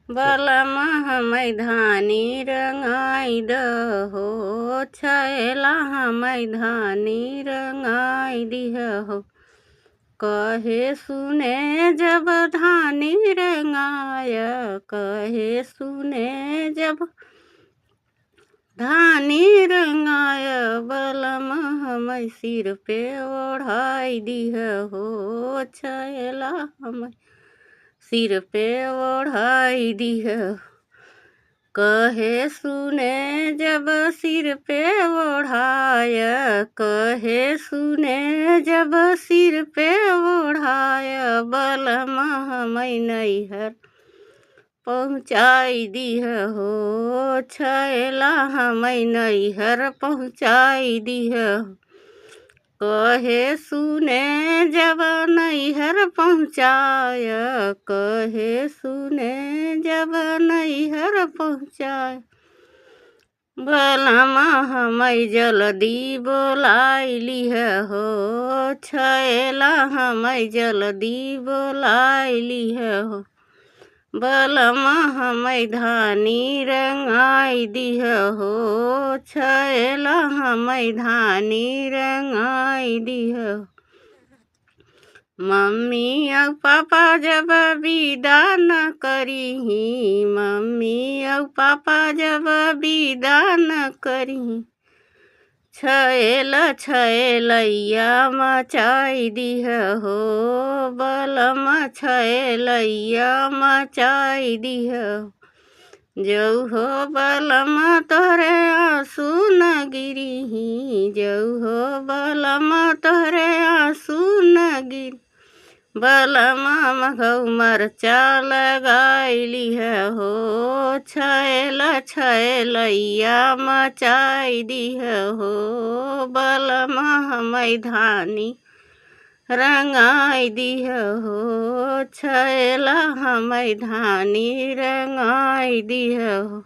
बलमा हमै धानी रंगाई दहो, छैला हमै धानी रंगाई दिहो। कहे सुने जब धानी रंगाय, कहे सुने जब धानी रंगाय, बलमा हमै सिर पे ओढ़ाई दिहो, छैला हमै सिर पे ओढ़ाई दिहो। कहे सुने जब सिर पे ओढ़ाय, कहे सुने जब सिर पे ओढ़ाय, बलमा हमै नैहर पहुँचाई दिहो, छैला हमै नैहर पहुँचाई दिहो। कहे सुने जब नैहर पहुँचाय, कहे सुने जब नैहर पहुँचाय, बलमा हमै जल्दी बोलाई लिहो, छैला हमै जल्दी बोलाई लिहो। बलमा हमै धानी रंगाई दिहो, छैला हमै धानी रंगाई दिहो। मम्मी और पापा जब विदा न करिही, मम्मी और पापा जब विदा न करिही, छैल छैलैया मचाई दिहो, बलमा छैलैया मचाई दिहो। जौहो बलमा तोहरे आंसू न गिरिही, जौहो बलमा तोहरे आंसू न गिरी, बलमा मघौ मरचा लगाई लिहो, छैला छैलैया मचाई दिहो। बलमा हमै धानी रंगाई दिहो, छैला हमै धानी रंगाई दिहो।